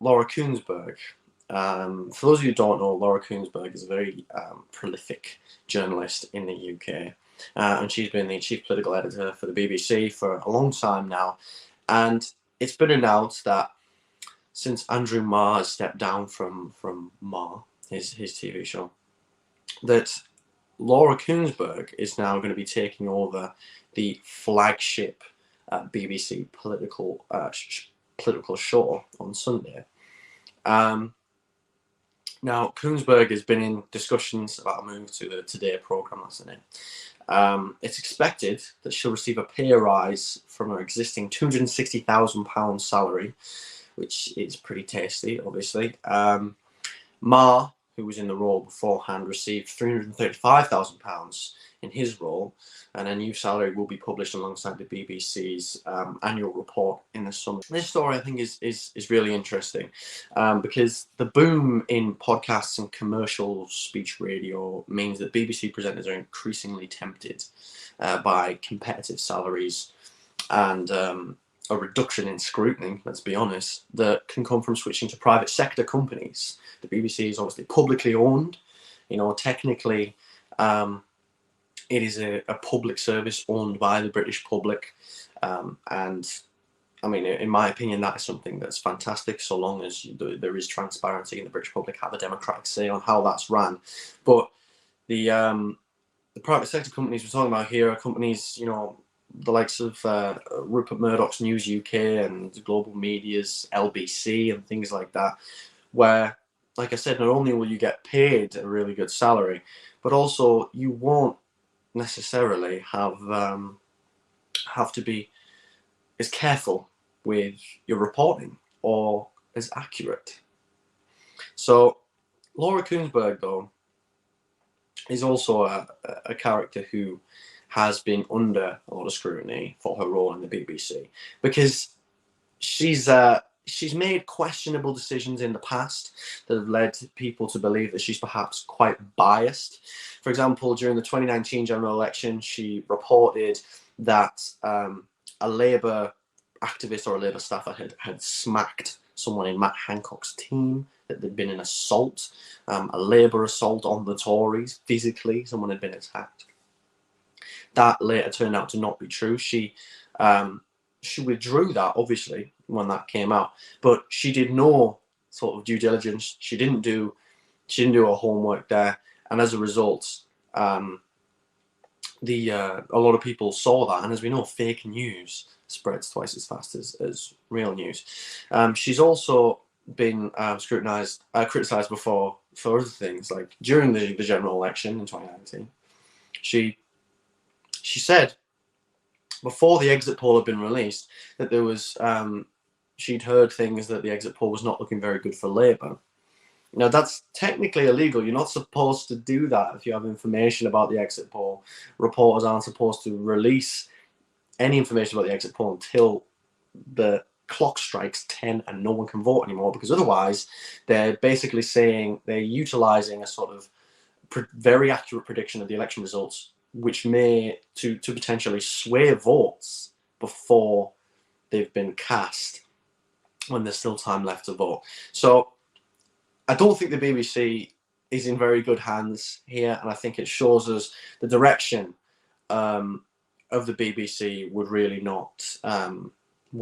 Laura Kuenssberg. For those of you who don't know, Laura Kuenssberg is a very prolific journalist in the UK. And she's been the chief political editor for the BBC for a long time now. And it's been announced that since Andrew Marr has stepped down from Marr, his TV show, that Laura Kuenssberg is now going to be taking over the Flagship BBC political show on Sunday. Now, Kuenssberg has been in discussions about a move to the Today programme, that's in it. It's expected that she'll receive a pay rise from her existing £260,000 salary, which is pretty tasty, obviously. Marr, who was in the role beforehand, received £335,000 in his role, and a new salary will be published alongside the BBC's annual report in the summer. This story, I think, is really interesting because the boom in podcasts and commercial speech radio means that BBC presenters are increasingly tempted by competitive salaries and a reduction in scrutiny, let's be honest, that can come from switching to private sector companies. The BBC is obviously publicly owned. You know, technically, it is a public service owned by the British public. And I mean, in my opinion, that is something that's fantastic, so long as there is transparency and the British public have a democratic say on how that's ran. But the private sector companies we're talking about here are companies, you know, the likes of Rupert Murdoch's News UK and Global Media's LBC and things like that, where, like I said, not only will you get paid a really good salary, but also you won't necessarily have to be as careful with your reporting or as accurate. So Laura Kuenssberg, though, is also a character who has been under a lot of scrutiny for her role in the BBC because she's made questionable decisions in the past that have led people to believe that she's perhaps quite biased. For example, during the 2019 general election, she reported that a Labour activist or a Labour staffer had smacked someone in Matt Hancock's team, that there'd been an assault, a Labour assault on the Tories. Physically, someone had been attacked. That later turned out to not be true. She withdrew that, obviously, when that came out, but she did no sort of due diligence. She didn't do her homework there, and as a result, a lot of people saw that. And as we know, fake news spreads twice as fast as real news. She's also been criticised before for other things, like during the general election in 2019. She said, before the exit poll had been released, that there was she'd heard things that the exit poll was not looking very good for Labour. Now, that's technically illegal. You're not supposed to do that if you have information about the exit poll. Reporters aren't supposed to release any information about the exit poll until the clock strikes 10 and no one can vote anymore, because otherwise they're basically saying they're utilising a sort of very accurate prediction of the election results, which may to potentially sway votes before they've been cast when there's still time left to vote. So I don't think the BBC is in very good hands here, and I think it shows us the direction of the BBC would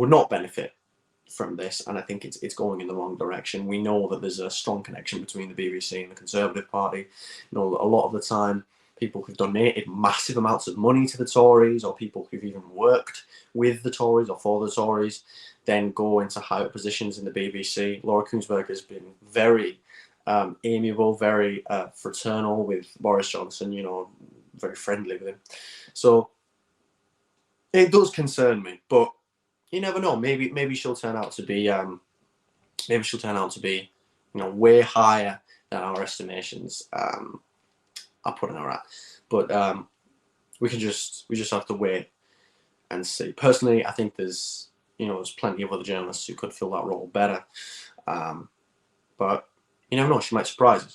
not benefit from this, and I think it's going in the wrong direction. We know that there's a strong connection between the BBC and the Conservative Party. You know, a lot of the time, people who've donated massive amounts of money to the Tories, or people who've even worked with the Tories or for the Tories, then go into higher positions in the BBC. Laura Kuenssberg has been very amiable, very fraternal with Boris Johnson, you know, very friendly with him. So it does concern me, but you never know. Maybe she'll turn out to be you know, way higher than our estimations are putting her at. But we just have to wait and see. Personally, I think there's plenty of other journalists who could fill that role better. But you never know, she might surprise us.